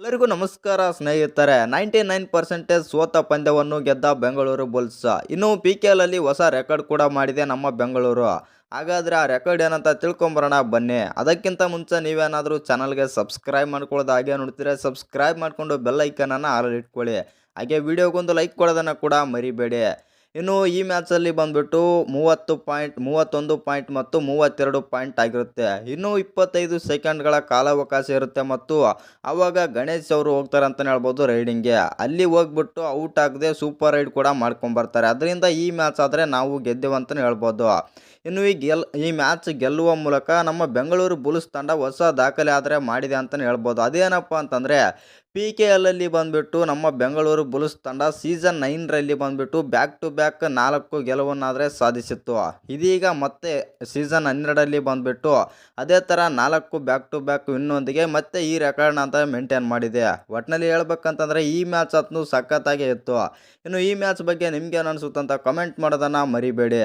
ಎಲ್ಲರಿಗೂ ನಮಸ್ಕಾರ ಸ್ನೇಹಿತರೆ. 99% ಸೋತ ಪಂದ್ಯವನ್ನು ಗೆದ್ದ ಬೆಂಗಳೂರು ಬುಲ್ಸ್ ಇನ್ನು PKL ಅಲ್ಲಿ ಹೊಸ ರೆಕಾರ್ಡ್ ಕೂಡ ಮಾಡಿದೆ ನಮ್ಮ ಬೆಂಗಳೂರು. ಹಾಗಾದ್ರೆ ಆ ರೆಕಾರ್ಡ್ ಏನಂತ ತಿಳ್ಕೊಂಬರೋಣ ಬನ್ನಿ. ಅದಕ್ಕಿಂತ ಮುಂಚೆ ನೀವೇನಾದರೂ ಚಾನಲ್ಗೆ ಸಬ್ಸ್ಕ್ರೈಬ್ ಮಾಡ್ಕೊಳ್ಳೋದು ಹಾಗೆ ನೋಡ್ತೀರಾ, ಸಬ್ಸ್ಕ್ರೈಬ್ ಮಾಡಿಕೊಂಡು ಬೆಲ್ ಐಕನನ್ನು ಆಲ್ ಇಟ್ಕೊಳ್ಳಿ. ಹಾಗೆ ವಿಡಿಯೋಗೊಂದು ಲೈಕ್ ಕೊಡೋದನ್ನು ಕೂಡ ಮರಿಬೇಡಿ. ಇನ್ನು ಈ ಮ್ಯಾಚಲ್ಲಿ ಬಂದುಬಿಟ್ಟು 30 ಪಾಯಿಂಟ್, 31 ಪಾಯಿಂಟ್ ಮತ್ತು 32 ಪಾಯಿಂಟ್ ಆಗಿರುತ್ತೆ. ಇನ್ನೂ 25 ಸೆಕೆಂಡ್ಗಳ ಕಾಲಾವಕಾಶ ಇರುತ್ತೆ ಮತ್ತು ಆವಾಗ ಗಣೇಶ್ ಅವರು ಹೋಗ್ತಾರೆ ಅಂತಲೇ ಹೇಳ್ಬೋದು ರೈಡಿಂಗ್ಗೆ. ಅಲ್ಲಿ ಹೋಗ್ಬಿಟ್ಟು ಔಟ್ ಆಗದೆ ಸೂಪರ್ ರೈಡ್ ಕೂಡ ಮಾಡ್ಕೊಂಬರ್ತಾರೆ. ಅದರಿಂದ ಈ ಮ್ಯಾಚ್ ಆದರೆ ನಾವು ಗೆದ್ದೆವು ಅಂತಲೇ ಹೇಳ್ಬೋದು. ಇನ್ನು ಈ ಮ್ಯಾಚ್ ಗೆಲ್ಲುವ ಮೂಲಕ ನಮ್ಮ ಬೆಂಗಳೂರು ಬುಲ್ಸ್ ತಂಡ ಹೊಸ ದಾಖಲೆ ಆದರೆ ಮಾಡಿದೆ ಅಂತಲೇ ಹೇಳ್ಬೋದು. ಅದೇನಪ್ಪ ಅಂತಂದರೆ PKL ಅಲ್ಲಿ ಬಂದುಬಿಟ್ಟು ನಮ್ಮ ಬೆಂಗಳೂರು ಬುಲ್ಸ್ ತಂಡ ಸೀಸನ್ 9ರಲ್ಲಿ ಬಂದುಬಿಟ್ಟು ಬ್ಯಾಕ್ ಟು ಬ್ಯಾಕ್ 4 ಗೆಲುವನ್ನಾದರೆ ಸಾಧಿಸಿತ್ತು. ಇದೀಗ ಮತ್ತೆ ಸೀಸನ್ 12ರಲ್ಲಿ ಬಂದುಬಿಟ್ಟು ಅದೇ ಥರ 4 ಬ್ಯಾಕ್ ಟು ಬ್ಯಾಕ್ ವಿನ್ನೊಂದಿಗೆ ಮತ್ತೆ ಈ ರೆಕಾರ್ಡ್ನ ಅಂತ ಮೇಂಟೈನ್ ಮಾಡಿದೆ. ಒಟ್ಟಿನಲ್ಲಿ ಹೇಳ್ಬೇಕಂತಂದರೆ ಈ ಮ್ಯಾಚ್ ಅಂತೂ ಸಖತ್ತಾಗೇ ಇತ್ತು. ಇನ್ನು ಈ ಮ್ಯಾಚ್ ಬಗ್ಗೆ ನಿಮ್ಗೇನು ಅನಿಸುತ್ತಂತ ಕಮೆಂಟ್ ಮಾಡೋದನ್ನು ಮರಿಬೇಡಿ.